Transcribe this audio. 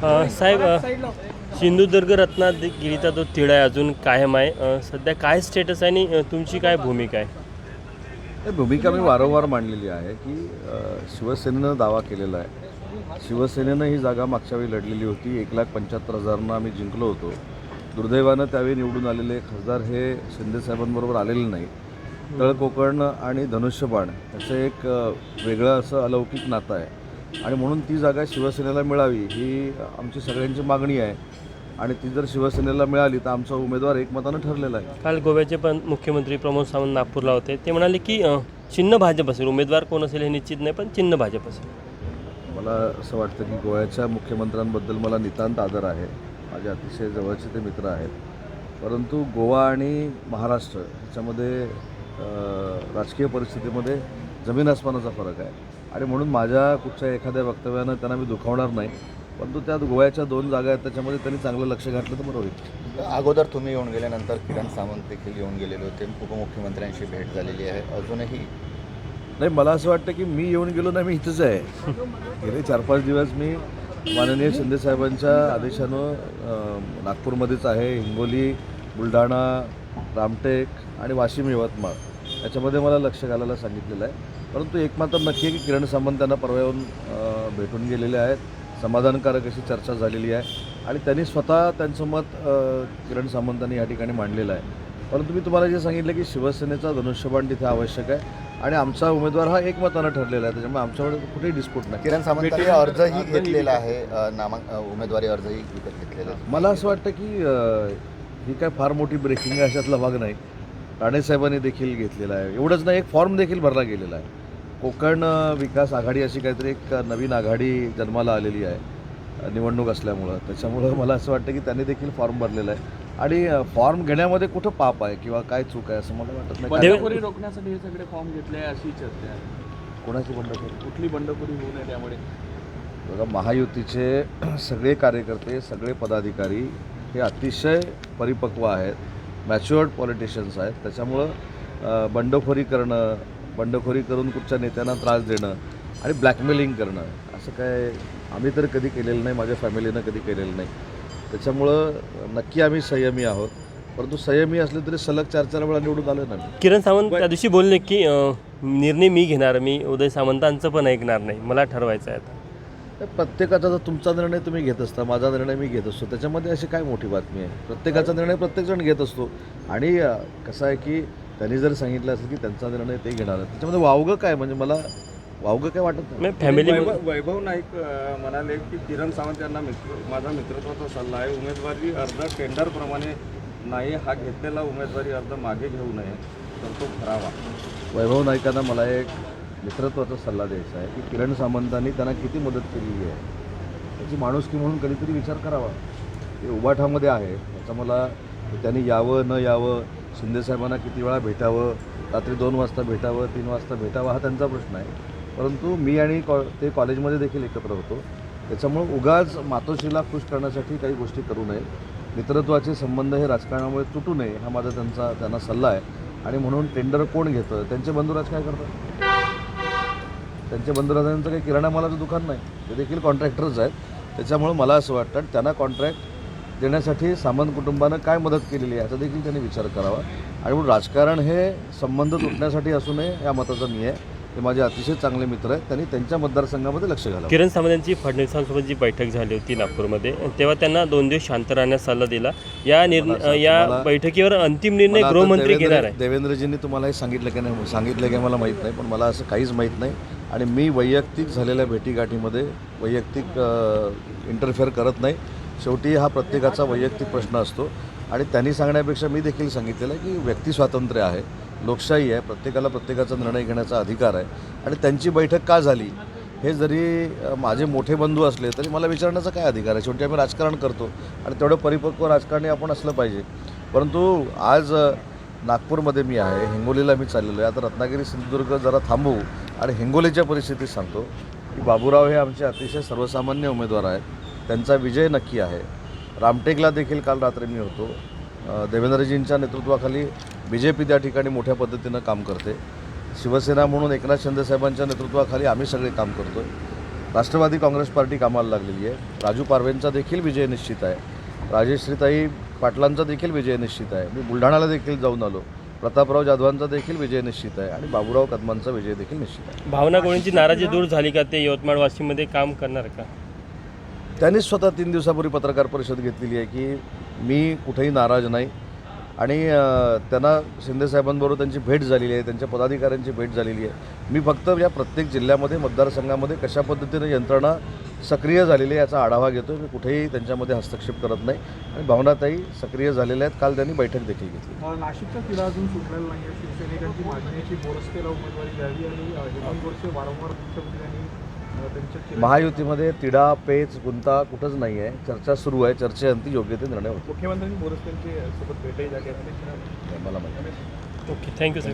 साहेब, सिंधुदुर्ग रत्नागिरीचा जो तिढा आहे अजून कायम आहे. सध्या काय स्टेटस आहे आणि तुमची काय भूमिका आहे? ही भूमिका मी वारंवार मांडलेली आहे की शिवसेनेनं दावा केलेला आहे. शिवसेनेनं ही जागा मागच्या वेळी लढलेली होती. 1,75,000 आम्ही जिंकलो होतो. दुर्दैवानं त्यावेळी निवडून आलेले खासदार हे शिंदेसाहेबांबरोबर आलेले नाही. तळ कोकण आणि धनुष्यबाण याचं एक वेगळं असं अलौकिक नातं आहे आणि म्हणून ती जागा शिवसेनेला मिळावी ही आमची सगळ्यांची मागणी आहे आणि ती जर शिवसेनेला मिळाली तर आमचा उमेदवार एकमतानं ठरलेला आहे. काल गोव्याचे पण मुख्यमंत्री प्रमोद सावंत नागपूरला होते. ते म्हणाले की चिन्ह भाजप असेल, उमेदवार कोण असेल हे निश्चित नाही, पण चिन्ह भाजप असेल. मला असं वाटतं की गोव्याच्या मुख्यमंत्र्यांबद्दल मला नितांत आदर आहे. माझे अतिशय जवळचे ते मित्र आहेत. परंतु गोवा आणि महाराष्ट्र ह्याच्यामध्ये राजकीय परिस्थितीमध्ये जमीन आसमानाचा फरक आहे आणि म्हणून माझ्या कुठच्या एखाद्या वक्तव्यानं त्यांना मी दुखावणार नाही. परंतु त्यात गोव्याच्या 2 जागा आहेत, त्याच्यामध्ये त्यांनी चांगलं लक्ष घातलं तर बरं होईल. अगोदर तुम्ही येऊन गेल्यानंतर किरण सावंत देखील येऊन गेलेले होते. उपमुख्यमंत्र्यांशी भेट झालेली आहे. अजूनही नाही, मला असं वाटतं की मी येऊन गेलो नाही, मी इथंच आहे. गेले 4-5 दिवस मी माननीय शिंदेसाहेबांच्या आदेशानं नागपूरमध्येच आहे. हिंगोली, बुलढाणा, रामटेक आणि वाशिम, यवतमाळ याच्यामध्ये मला लक्ष घालायला सांगितलेलं आहे. परंतु एक मात्र नक्की आहे की किरण सावंत त्यांना परवा येऊन भेटून गेलेले आहेत. समाधानकारक अशी चर्चा झालेली आहे आणि त्यांनी स्वतः त्यांचं मत किरण सावंतांनी या ठिकाणी मांडलेलं आहे. परंतु मी तुम्हाला जे सांगितलं की शिवसेनेचा धनुष्यबाण तिथे आवश्यक आहे आणि आमचा उमेदवार हा एकमतानं ठरलेला आहे. त्याच्यामुळे आमच्याकडे कुठेही डिस्प्यूट नाही. किरण सावंतांनी अर्जही घेतलेला आहे, उमेदवारी अर्जही विकत घेतलेला आहे. मला असं वाटतं की ही काय फार मोठी ब्रेकिंग आहे अशातला भाग नाही. राणेसाहेबांनी देखील घेतलेला आहे. एवढंच नाही, एक फॉर्म देखील भरला गेलेला आहे. कोकण विकास आघाडी अशी काहीतरी एक नवीन आघाडी जन्माला आलेली आहे निवडणूक असल्यामुळं. त्याच्यामुळं मला असं वाटतं की त्यांनी देखील फॉर्म भरलेला आहे आणि फॉर्म घेण्यामध्ये कुठं पाप आहे किंवा काय चूक आहे असं मला वाटत नाही. बंडखोरी रोखण्यासाठी हे सगळे फॉर्म घेतले आहे अशी चर्चा आहे. कोणाची बंडखोरी? कुठली बंडखोरी होऊ नये त्यामुळे. बघा, महायुतीचे सगळे कार्यकर्ते, सगळे पदाधिकारी हे अतिशय परिपक्व आहेत, मॅच्युअर्ड पॉलिटिशियन्स आहेत. त्याच्यामुळं बंडखोरी करून कुठच्या नेत्यांना त्रास देणं आणि ब्लॅकमेलिंग करणं असं काय आम्ही तर कधी केलेलं नाही, माझ्या फॅमिलीनं कधी केलेलं नाही. त्याच्यामुळं नक्की आम्ही संयमी आहोत. परंतु संयमी असले तरी सलग 4-4 वेळा निवडून आलो ना. किरण सावंत त्या दिवशी बोलले की निर्णय मी घेणार, मी उदय सामंतांचं पण ऐकणार नाही, मला ठरवायचं आहे. आता प्रत्येकाचा जर तुमचा निर्णय तुम्ही घेत असता, माझा निर्णय मी घेत असतो, त्याच्यामध्ये अशी काय मोठी बातमी आहे? प्रत्येकाचा निर्णय प्रत्येकजण घेत असतो आणि कसं आहे की त्यांनी जर सांगितलं असेल की त्यांचा निर्णय ते घेणार आहे, त्याच्यामध्ये वावगं काय? म्हणजे मला वावगं काय वाटत नाही. फॅमिली वैभव नाईक म्हणाले की किरण सावंत यांना माझा मित्रत्वाचा सल्ला आहे, उमेदवारी अर्ज टेंडरप्रमाणे नाही, हा घेतलेला उमेदवारी अर्ज मागे घेऊ नये तर तो भरावा. वैभव नाईकांना मला एक मित्रत्वाचा सल्ला द्यायचा आहे की किरण सावंतांनी त्यांना किती मदत केलेली आहे त्याची माणुसकी म्हणून कधीतरी विचार करावा. ते उबाठामध्ये आहे, त्याचा मला त्यांनी यावं न यावं, शिंदेसाहेबांना किती वेळा भेटावं, रात्री 2 वाजता भेटावं, 3 वाजता भेटावं, हा त्यांचा प्रश्न आहे. परंतु मी आणि ते कॉलेजमध्ये देखील एकत्र होतो. त्याच्यामुळं उगाच मातोश्रीला खुश करण्यासाठी काही गोष्टी करू नये. मित्रत्वाचे संबंध हे राजकारणामुळे तुटू नये हा माझा त्यांना सल्ला आहे. आणि म्हणून टेंडर कोण घेतं? त्यांचे बंधुराज काय करतात? त्यांच्या बंधुराजांचं काही किराणा मालाचं दुकान नाही, ते देखील कॉन्ट्रॅक्टर्स आहेत. त्याच्यामुळं मला असं वाटतं त्यांना कॉन्ट्रॅक्ट देण्यासाठी सामंत कुटुंबानं काय मदत केलेली आहे याचा देखील त्यांनी विचार करावा. आणि म्हणून राजकारण हे संबंध तुटण्यासाठी असू नये या मताचा मी आहे. ते माझे अतिशय चांगले मित्र आहेत, त्यांनी त्यांच्या मतदारसंघामध्ये लक्ष घालावं. किरण सावंत यांची फडणवीसांसोबत जी बैठक झाली होती नागपूरमध्ये, तेव्हा त्यांना 2 दिवस शांत राहण्यास सल्ला दिला. या बैठकीवर अंतिम निर्णय गृहमंत्री घेणार आहे. देवेंद्रजींनी तुम्हाला हे सांगितलं की नाही, सांगितलं की मला माहीत नाही, पण मला असं काहीच माहीत नाही आणि मी वैयक्तिक झालेल्या भेटीगाठीमध्ये वैयक्तिक इंटरफेअर करत नाही. शेवटी हा प्रत्येकाचा वैयक्तिक प्रश्न असतो आणि त्यांनी सांगण्यापेक्षा मी देखील सांगितलेलं आहे की व्यक्ती स्वातंत्र्य आहे, लोकशाही आहे, प्रत्येकाला प्रत्येकाचा निर्णय घेण्याचा अधिकार आहे. आणि त्यांची बैठक का झाली हे जरी माझे मोठे बंधू असले तरी मला विचारण्याचा काय अधिकार आहे? शेवटी आम्ही राजकारण करतो आणि तेवढं परिपक्व राजकारणी आपण असलं पाहिजे. परंतु आज नागपूरमध्ये मी आहे, हिंगोलीला मी चाललेलो आहे. आता रत्नागिरी सिंधुदुर्ग जरा थांबवू आणि हिंगोलीच्या परिस्थितीत सांगतो की बाबूराव हे आमचे अतिशय सर्वसामान्य उमेदवार आहेत, त्यांचा विजय नक्की आहे. रामटेकला देखील काल रात्री मी होतो. देवेंद्रजींच्या नेतृत्वाखाली BJP त्या ठिकाणी मोठ्या पद्धतीनं काम करते. शिवसेना म्हणून एकनाथ शिंदेसाहेबांच्या नेतृत्वाखाली आम्ही सगळे काम करतो आहे. राष्ट्रवादी काँग्रेस पार्टी कामाला लागलेली आहे. राजू पारवेंचा देखील विजय निश्चित आहे. राजेश्रीताई पाटलांचा देखील विजय निश्चित आहे. मी बुलढाण्याला देखील जाऊन आलो. प्रतापराव जाधवांचा देखील विजय निश्चित आहे आणि बाबूराव कदमांचा विजय देखील निश्चित आहे. भावना गवळींची नाराजी दूर झाली का? ते यवतमाळ वाशीमध्ये काम करणार का? त्यांनीच स्वतः 3 दिवसापूर्वी पत्रकार परिषद घेतलेली आहे की मी कुठेही नाराज नाही आणि त्यांना शिंदेसाहेबांबरोबर त्यांची भेट झालेली आहे, त्यांच्या पदाधिकाऱ्यांची भेट झालेली आहे. मी फक्त या प्रत्येक जिल्ह्यामध्ये मतदारसंघामध्ये कशा पद्धतीने यंत्रणा सक्रिय झालेली आहे याचा आढावा घेतो. मी कुठेही त्यांच्यामध्ये हस्तक्षेप करत नाही आणि भावनाताई सक्रिय झालेल्या आहेत. काल त्यांनी बैठक देखील घेतली. नाशिकचा तिढा अजून सुटलेला नाही आहे. शिवसैनिकांची मागणी आहे की बोरस्तेला उमेदवारी द्यावी आणि हेमंत गोडसे वारंवार मुख्यमंत्र्यांनी त्यांच्या महायुतीमध्ये तिढा पेच गुंता कुठंच नाही आहे. चर्चा सुरू आहे. चर्चेअंती योग्य ते निर्णय होतो. मुख्यमंत्र्यांनी बोरस्तेंची सोबत भेटही झाली आहे. मला माहिती. Okay, thank you sir.